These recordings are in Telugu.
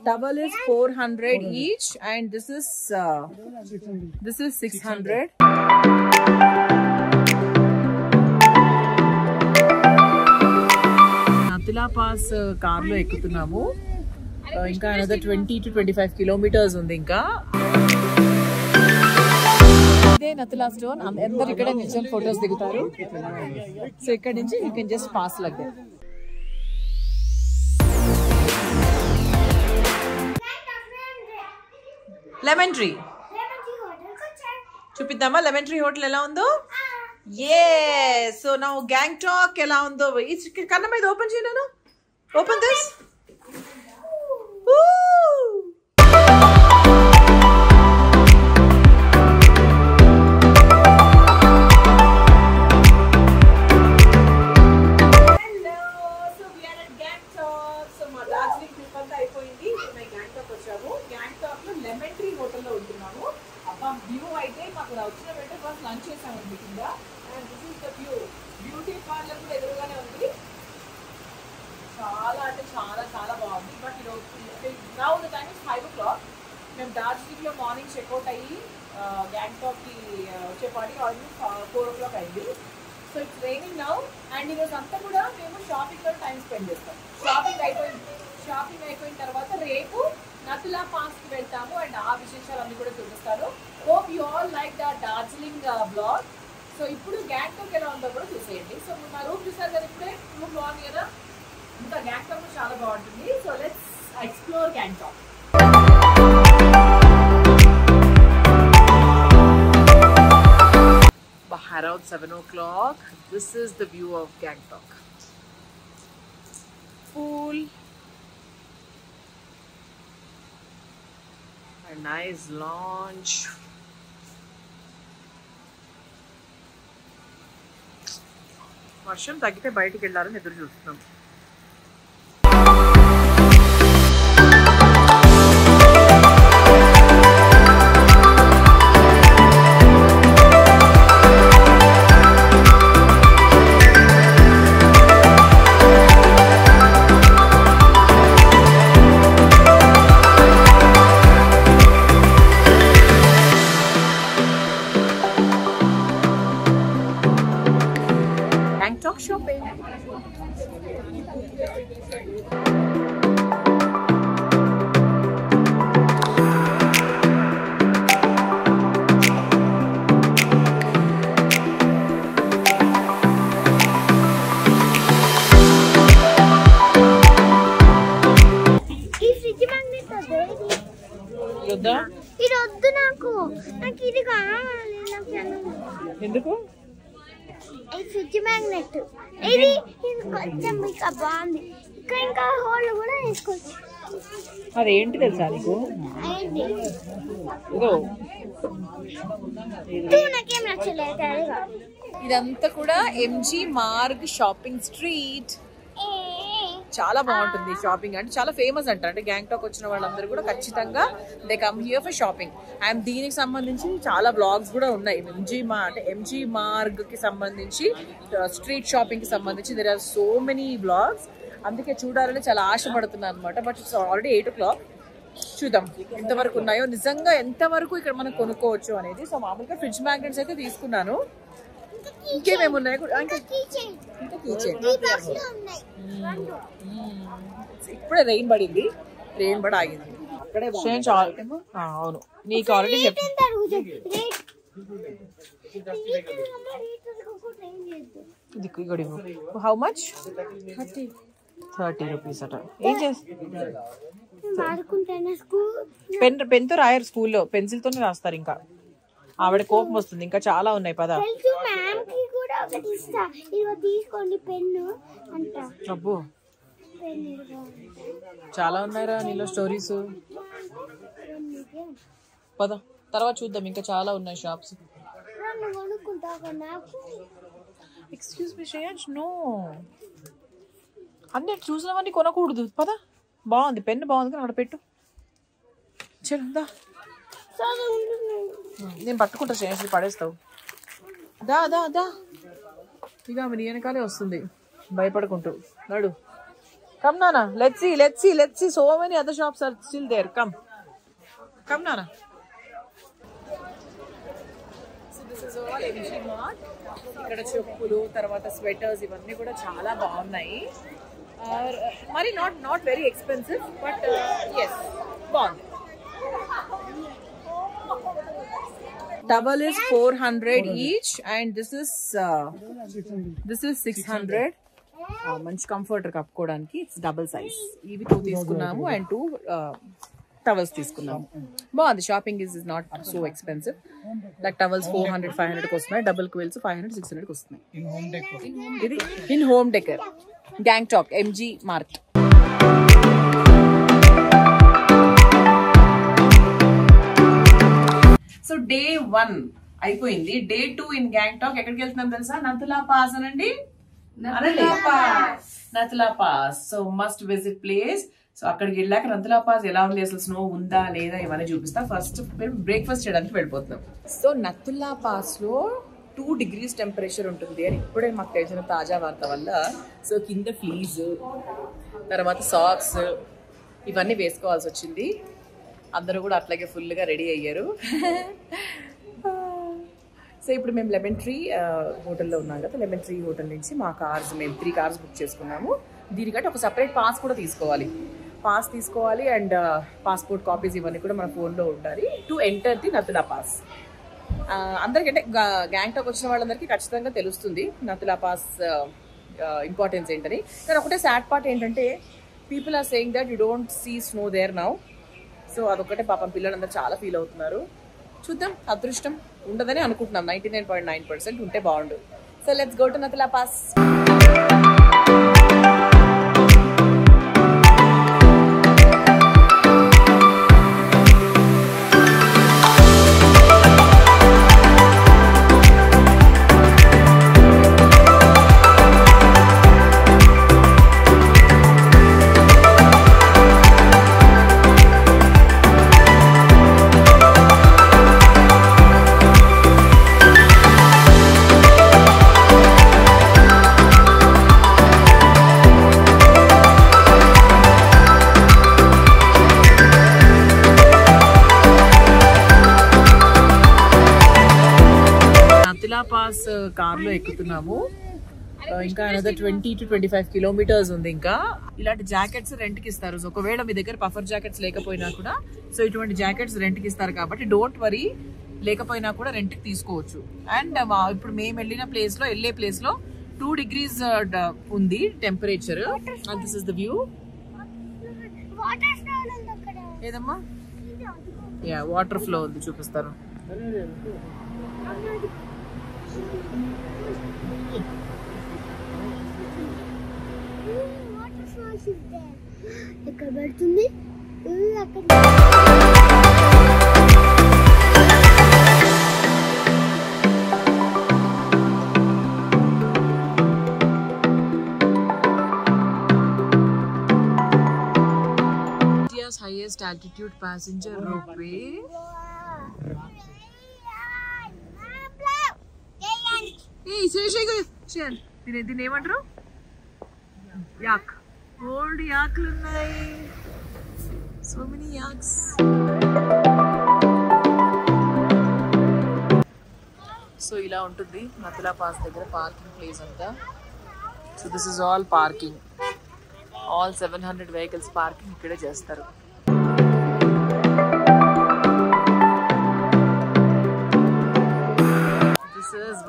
Double is 400 each, and this is 600. Nathula Pass car lo ఎక్కుతున్నాము. ఇంకా another 20 to 25 kilometers ఉంది ఇంకా. ఇదే నతులా స్టోన్. అందరు ఇక్కడ నిల్చొని ఫోటోస్ దిగుతారు. సో ఇక్కడ నుంచి you can just pass like that. Lemon tree చూపిద్దామా? లెమన్ ట్రీ హోటల్ ఎలా ఉందో? సో నా గ్యాంగ్టాక్ ఎలా ఉందో కన్నా మీద ఓపెన్ చేయను. Open this. చాలా బాగుంది. But now the time is 5 o'clock. మేము డార్జిలింగ్లో మార్నింగ్ చెక్అవుట్ అయ్యి గ్యాంగ్టాక్కి వచ్చేపాటికి ఆల్మోస్ట్ 4 o'clock అయింది. So it's raining now. And ఈరోజు అంతా కూడా మేము షాపింగ్లో టైం స్పెండ్ చేస్తాం. షాపింగ్ అయిపోయిన తర్వాత రేపు నతులా పాస్కి వెళ్తాము. అండ్ ఆ విశేషాలన్నీ కూడా చూపిస్తాను. Hope you all like the Darjeeling blog. So ఇప్పుడు గ్యాంగ్టాక్ ఎలా ఉందో కూడా చూసేయండి. సో మా రూమ్ చూసారు కదా, ఇప్పుడే రూమ్ బాగుంది కదా. ఇంకా గ్యాంగ్టాక్ చాలా బాగుంటుంది. So let's explore Gangtok. Around 7 o'clock. This is the view of Gangtok. Pool. A nice lounge. వర్షం తగ్గితే బయటికి వెళ్ళాలని ఎదురు చూస్తున్నాం. Shopping. ఎందుకు? ఫ్రిడ్జ్ మ్యాగ్నెట్ ఇది కొంచెం ఇంకా బాగుంది. ఇంకా హోల్ కూడా వేసుకోవచ్చు. అదేంటి తెలుసా నీకు? నాకేం నచ్చలేదు. ఇదంతా కూడా ఎంజీ మార్గ్ షాపింగ్ స్ట్రీట్. చాలా బాగుంటుంది షాపింగ్. అంటే చాలా ఫేమస్ అంట. అంటే గ్యాంగ్టాక్ వచ్చిన వాళ్ళందరూ కూడా ఖచ్చితంగా they come here for shopping. And దీనికి సంబంధించి చాలా బ్లాగ్స్ కూడా ఉన్నాయి. ఎంజీ మార్గ్ కి సంబంధించి స్ట్రీట్ షాపింగ్ కి సంబంధించి there are so many blogs. అందుకే చూడాలని చాలా ఆశపడుతున్నాను అనమాట. But it's already 8 o'clock. చూద్దాం ఎంతవరకు ఉన్నాయో, నిజంగా ఎంతవరకు ఇక్కడ మనం కొనుక్కోవచ్చు అనేది. సో మామూలుగా ఫ్రిడ్జ్ మ్యాగ్నెట్స్ అయితే తీసుకున్నాను. ఇంకేమేమి ఉన్నాయి? ఇంకా కీచైన్. ఇప్పుడే రెయిన్ పడింది. రెయిన్ పడి ఆగింది. అక్కడే అవును, నీకు ఆల్రెడీ చెప్పు. How much? 30 rupees అట. ఏం చేస్తా? పెన్తో రాయరు స్కూల్లో, పెన్సిల్తోనే రాస్తారు. ఇంకా ఆవిడ కోపం వస్తుంది. ఇంకా చాలా ఉన్నాయి. పద. అబ్బో చాలా ఉన్నాయిరా నీలో స్టోరీస్. పద తర్వాత చూద్దాం. ఇంకా చాలా ఉన్నాయి shops. Excuse me Shreyans, no, అన్నీ చూసినవన్నీ కొనకూడదు. పద. బాగుంది, పెన్ను బాగుంది కానీ అక్కడ పెట్టు. చల్దా, నేను పట్టుకుంటా శ్రేయాన్స్, పడేస్తావు. దా ఇక నీ వెనకాలే వస్తుంది భయపడుకుంటూ. నడు. Come, Nana. Let's see. So many other shops are still there. Come, Nana. So this is all MG Mart. ఇక్కడ చెప్పులు తర్వాత స్వెటర్స్ ఇవన్నీ కూడా చాలా బాగున్నాయి. మరి not very expensive but yes బాగుంది. Towel is 400 each and this is 600. మంచి కంఫర్టర్ కప్పుకోవడానికి ఇట్స్ డబుల్ సైజ్. ఇవి 2 తీసుకున్నాము అండ్ 2 టవల్స్ తీసుకున్నాము. బాగుంది. Shopping is not so expensive. Like towels 400-500 వస్తున్నాయి. డబుల్ క్విల్స్ 500-600 వస్తున్నాయి. ఇది in home decor Gangtok MG mart. So day 1 అయిపోయింది. Day 2 in Gangtok. ఎక్కడికి వెళ్తున్నాం తెలుసా? నతులా పాస్ అనండి. Nathula pass. So must visit place. So అక్కడికి వెళ్ళాక నతులా పాస్ ఎలా ఉంది, అసలు స్నో ఉందా లేదా ఇవన్నీ చూపిస్తా. ఫస్ట్ బ్రేక్ఫాస్ట్ చేయడానికి వెళ్ళిపోతున్నాం. సో నతులా పాస్ లో 2 degrees టెంపరేచర్ ఉంటుంది అని ఇప్పుడే మాకు తెలిసిన తాజా వార్త వల్ల. సో కింద ఫ్లీజ్ తర్వాత సాక్స్ ఇవన్నీ వేసుకోవాల్సి వచ్చింది. అందరూ కూడా అట్లాగే ఫుల్గా రెడీ అయ్యారు. సో ఇప్పుడు మేము లెమన్ ట్రీ హోటల్లో ఉన్నాం కదా. లెమన్ ట్రీ హోటల్ నుంచి మా కార్స్ మేము 3 కార్స్ బుక్ చేసుకున్నాము. దీనికంటే ఒక సపరేట్ పాస్ కూడా తీసుకోవాలి. పాస్ తీసుకోవాలి అండ్ పాస్పోర్ట్ కాపీస్ ఇవన్నీ కూడా మన ఫోన్లో ఉండాలి to enter the Nathula pass. అందరికంటే గ్యాంగ్టాక్ వచ్చిన వాళ్ళందరికీ ఖచ్చితంగా తెలుస్తుంది నతులా పాస్ ఇంపార్టెన్స్ ఏంటని. కానీ ఒకటే సాడ్ పార్ట్ ఏంటంటే people are saying that you don't see snow there now. So అదొక్కటే పాపం పిల్లలందరూ చాలా ఫీల్ అవుతున్నారు. చూద్దాం, అదృష్టం ఉండదని అనుకుంటున్నాం. 99.9% ఉంటే బాగుండు. So let's go to Nathula pass. Pass కార్లో ఎక్కుతున్నాము. ఇంకా అనదర్ 20 to 25 kilometers ఉంది. ఇంకా ఇలాంటి జాకెట్స్ రెంట్కి ఇస్తారు. సో ఒకవేళ మీ దగ్గర పఫర్ జాకెట్స్ లేకపోయినా కూడా సో ఇటువంటి జాకెట్స్ రెంట్కి ఇస్తారు కాబట్టి డోంట్ వరీ, లేకపోయినా కూడా రెంట్కి తీసుకోవచ్చు. అండ్ ఇప్పుడు మేము వెళ్ళే ప్లేస్ లో 2 degrees ఉంది temperature. And this is the view. ఏదమ్మా? యా, వాటర్ ఫ్లో ఉంది, చూపిస్తారు. ఎక్కడ పడుతుంది? India's highest altitude passenger ropeway. దీని ఏమంటారు? యాక్. ఓల్డ్ యాక్లు ఉన్నాయి. So many axe. సో ఇలా ఉంటుంది నతులా పాస్ దగ్గర పార్కింగ్ ప్లేస్ అంతా. So this is all parking. All 700 vehicles parking ఇక్కడే చేస్తారు.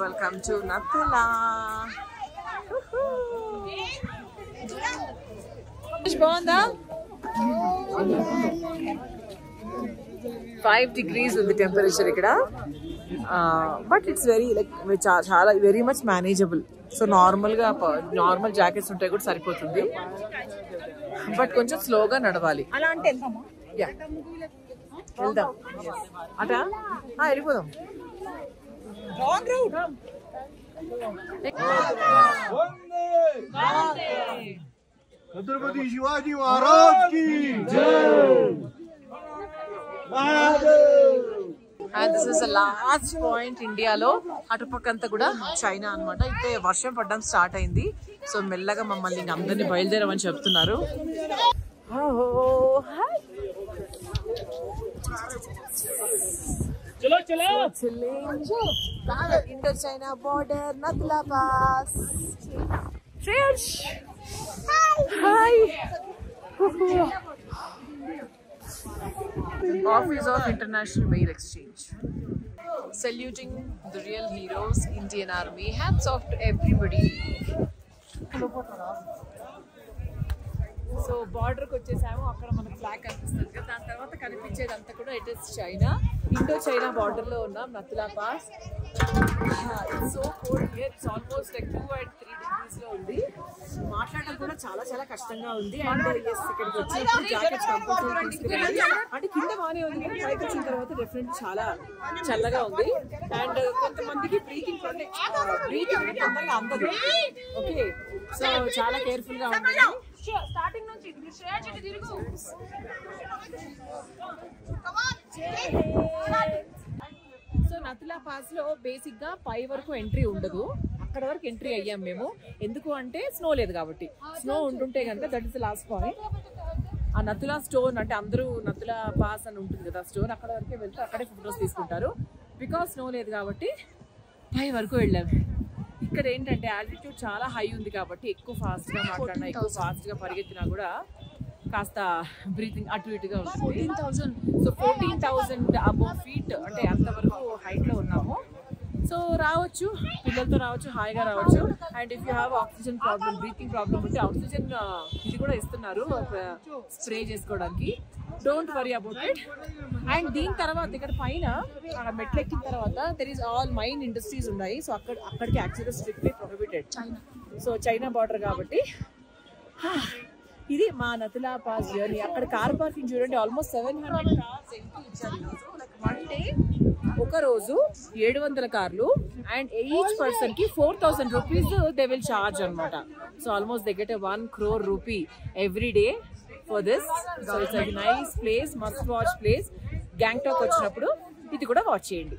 Welcome to Natula. బాగుందా? 5 degrees ఉంది టెంపరేచర్ ఇక్కడ. బట్ ఇట్స్ వెరీ లైక్ చాలా very much manageable. So normal jackets ఉంటే కూడా సరిపోతుంది. బట్ కొంచెం స్లోగా నడవాలి. వెళ్దాం అటా వెళ్ళిపోదాం. छत्रपति शिवाजी महाराज की जय। And this is the last point ఇండియాలో. అటుపక్కంతా కూడా చైనా అన్నమాట. అయితే వర్షం పడడం స్టార్ట్ అయింది. సో మెల్లగా మమ్మల్ని అందరినీ బయలుదేరమని చెప్తున్నారు. Indo China border Nathula pass. Hi. Office of International Mail Exchange. Saluting the real heroes, Indian Army. Hats off to everybody. So బార్డర్కి వచ్చేసాము. అక్కడ మనకు ఫ్లాగ్ కనిపిస్తుంది కదా, దాని తర్వాత కనిపించేది అంతా కూడా it is China. Indo China బార్డర్లో ఉన్నాం, Nathula pass. So cold here. It's almost like 2 and 3 degrees లో ఉంది. మాట్లాడడం కూడా చాలా చాలా కష్టంగా ఉంది. అండ్ ఇక్కడికి వచ్చినప్పుడు జాకెట్స్ కంపల్సరీ తీసుకురావాలి. అంటే కింద బాగానే ఉంది కానీ పైకి వచ్చిన తర్వాత డెఫినెట్ చాలా చల్లగా ఉంది. అండ్ కొంతమందికి బ్రీతింగ్ తొందరగా అందదు. ఓకే, సో చాలా కేర్ఫుల్ గా ఉంది. స్టార్టింగ్ నుంచి సో నతులా పాస్ లో బేసిక్ గా పై వరకు ఎంట్రీ ఉండదు. అక్కడ వరకు ఎంట్రీ అయ్యాం మేము. ఎందుకు అంటే స్నో లేదు కాబట్టి. స్నో ఉంటుంటే కనుక that is the last point. ఆ నతులా స్టోన్ అంటే అందరూ నతులా పాస్ అని ఉంటుంది కదా స్టోన్, అక్కడ వరకే వెళ్తే అక్కడే ఫొటోస్ తీసుకుంటారు. బికాస్ స్నో లేదు కాబట్టి పై వరకు వెళ్ళాము. ఇక్కడ ఏంటంటే ఆల్టిట్యూడ్ చాలా హై ఉంది కాబట్టి ఎక్కువ ఫాస్ట్గా మాట్లాడినా ఎక్కువ ఫాస్ట్గా పరిగెత్తినా కూడా కాస్త బ్రీతింగ్ అటు ఇటుగా ఉంటుంది. సో 14,000 అబోవ్ ఫీట్ అంటే అంతవరకు హైట్లో ఉన్నాము. సో రావచ్చు, పిల్లలతో రావచ్చు, హాయిగా రావచ్చు. And if you have oxygen problem, breathing problem ఉంటే ఆక్సిజన్ ఇది కూడా ఇస్తున్నారు స్ప్రే చేసుకోవడానికి. Don't worry about it. And దీని తర్వాత ఇక్కడ పైన మెట్లు ఎక్కిన తర్వాత there is all mine industries ఉన్నాయి. సో అక్కడికి యాక్చువల్గా strictly prohibited. So China border కాబట్టి ఇది మా నతులా పాస్ జర్నీ. అక్కడ కార్ పార్కింగ్ చూడండి, ఆల్మోస్ట్ 700 కార్స్ ఎంట్రీ ఇచ్చారు ఈరోజు. లైక్ వన్ డే ఒక రోజు 700 కార్లు అండ్ ఈచ్ పర్సన్ కి 4,000 రూపీస్ దే విల్ చార్జ్ అనమాట. So almost they get 1 crore rupee every day for this. So it's a nice place, must watch place. Gangtok వచ్చినప్పుడు ఇది కూడా వాచ్ చేయండి.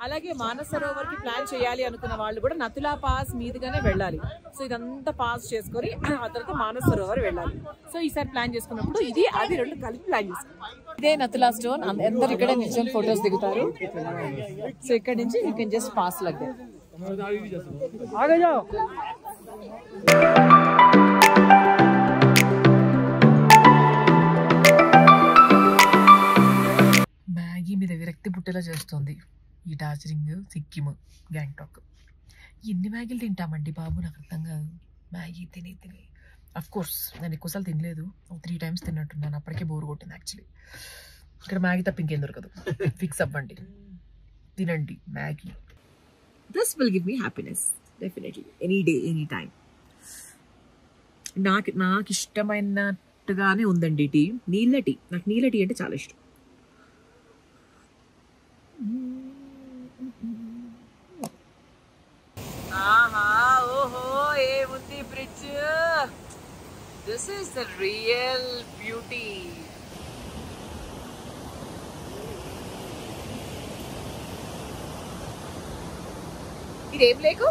అలాగే మానసరోవర్ కి ప్లాన్ చేయాలి అనుకున్న వాళ్ళు కూడా నతులా పాస్ మీదుగానే వెళ్ళాలి. సో ఇదంతా పాస్ చేసుకొని ఆ తర్వాత మానసరోవర్ వెళ్ళాలి. సో ఈసారి ప్లాన్ చేసుకున్నప్పుడు ఇది అది రెండు కలిపి ప్లాన్ చేసుకోండి. ఇదే నతులా స్టోన్. అందరు ఇక్కడ నిజం ఫొటోస్ దిగుతారు. సో ఇక్కడ నుంచి you can just pass like that. Maggi మీద విరక్తి పుట్టేలా చేస్తుంది ఈ డార్జిలింగ్, సిక్కిం, గ్యాంగ్టాక్. ఎన్ని మ్యాగీలు తింటామండి బాబు, నాకు అర్థం కాదు. మ్యాగీ తిని తిని అఫ్ కోర్స్ నేను ఎక్కువసార్లు తినలేదు, 3 times తిన్నట్టున్నాను. అప్పటికే బోర్ కొట్టింది యాక్చువల్లీ. ఇక్కడ మ్యాగీ తప్ప ఇంకేం దొరకదు. ఫిక్స్ అవ్వండి, తినండి Maggi. This will give me happiness definitely any day any time. నాకు ఇష్టమైనట్టుగానే ఉందండి టీ. నీళ్ళ టీ, నాకు నీళ్ళ టీ అంటే చాలా ఇష్టం. ఆహా, ఓహో, ఏముంది bridge. This is the real beauty. ఇదేం లేకు,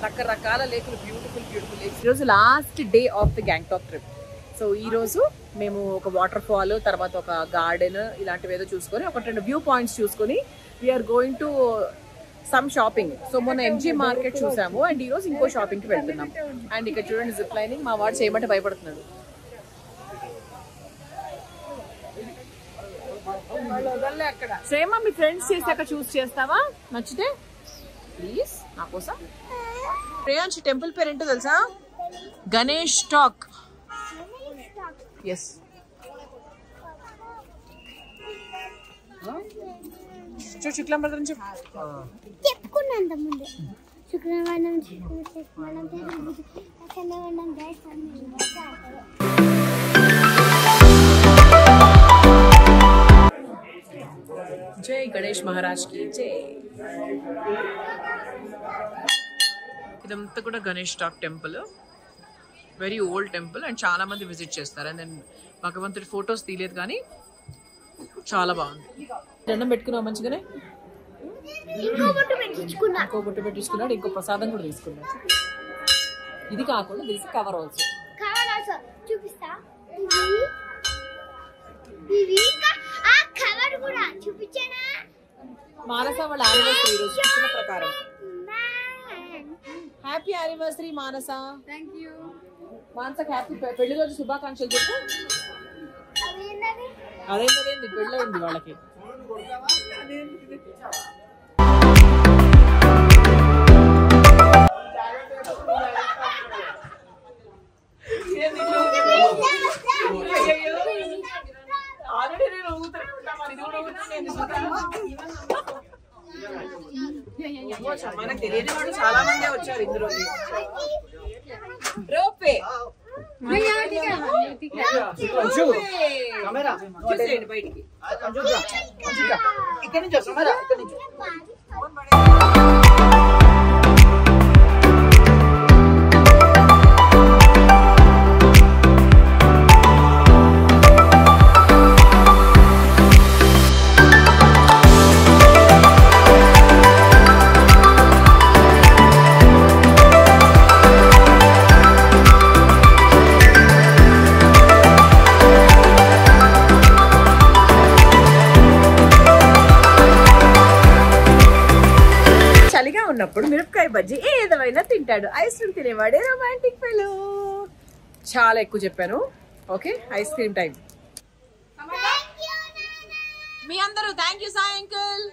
రకరకాల లేకులు, బ్యూటిఫుల్ బ్యూటిఫుల్ లేక్స్. ఈరోజు last day of the Gangtok trip. So ఈరోజు మేము ఒక వాటర్ ఫాల్, తర్వాత ఒక గార్డెన్ ఇలాంటివి ఏదో చూసుకొని ఒక 2 వ్యూ పాయింట్స్ చూసుకొని we're going to some shopping. So మొన్న ఎంజీ మార్కెట్ చూసాము అండ్ ఈరోజు ఇంకో షాపింగ్కి వెళ్తున్నాం. అండ్ ఇక్కడ చూడండి జిప్ లైనింగ్. మా వాడు చేయమంటే భయపడుతున్నాడు. శ్రేమ, మీ ఫ్రెండ్స్ చేశాక చూస్ చేస్తావా? నచ్చితే ప్లీజ్ నా కోసం. శ్రేయాంశి టెంపుల్ పేరు ఏంటో తెలుసా? గణేష్ టాక్. ఎస్, శుక్లాంబరం చెప్పుకున్నంత ముందు శుక్రవారం జై గణేష్ మహారాజ్ కి జై. ఇదంతా కూడా Ganesh talk temple, very old temple and చాలా మంది విజిట్ చేస్తారు. అండ్ దెన్ భగవంతుడి ఫొటోస్ తీయలేదు కానీ చాలా బాగుంది. దండం పెట్టుకున్నావు మంచిగానే. ఇంకో బొట్టు పెట్టించుకున్నాడు, ఇంకో ప్రసాదం కూడా తీసుకున్నాడు. ఇది కాకుండా దిస్ కవర్ ఆల్సో. చూపిస్తా. మానస వాళ్ళ యానివర్సరీ రోజు చెప్పిన ప్రకారం. హ్యాపీ యానివర్సరీ మానస. మానసకి హ్యాపీ పెళ్లి రోజు శుభాకాంక్షలు చెప్పు. అదేంటి పెళ్ళయింది వాళ్ళకి. మనకు తెలియని వాళ్ళు చాలా మంది వచ్చారు ఇందులో. రోపే బయటికి ఇక్కడ నుంచి ఇక్కడ నుంచి. ఉన్నప్పుడు మిరపకాయ బజ్జీ ఏదైనా తింటాడు. ఐస్ క్రీమ్ తినేవాడే రొమాంటిక్ ఫెలో. చాలా ఎక్కువ చెప్పాను. Okay, ice cream time. మీ అందరూ థ్యాంక్ యూ సాయి అంకుల్.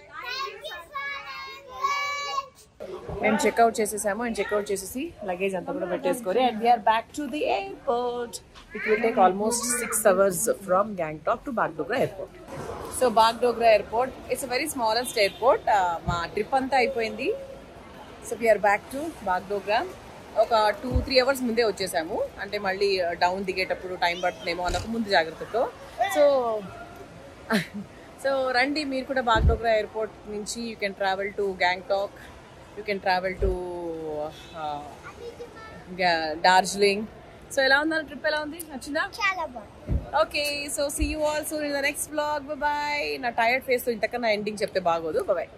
మేము చెక్అవుట్ చేసేసాము. అండ్ చెక్అవుట్ చేసేసి లగేజ్ అంతా కూడా పెట్టేసుకొని and we are back to the airport. It will take almost 6 hours from Gangtok to Bagdogra airport. So Bagdogra airport it's very smallest airport. మా ట్రిప్ అంతా అయిపోయింది. So we are back to Bagdogra. ఒక 2-3 hours ముందే వచ్చేసాము. అంటే మళ్ళీ డౌన్ దిగేటప్పుడు టైం పడుతుందేమో అన్నకు ముందు జాగ్రత్తతో. సో రండి మీరు కూడా బాగ్డోగ్రా ఎయిర్పోర్ట్ నుంచి you can travel to Gangtok, you can travel to Darjeeling. So ఎలా ఉందన్న ట్రిప్? ఎలా ఉంది? నచ్చిందా? చాలా బాగుంది. Okay, so see you all soon in the next vlog. Bye. నా టైర్డ్ ఫేస్ తో ఇంతకన్నా ఎండింగ్ చెప్తే బాగోదు. బాయ్.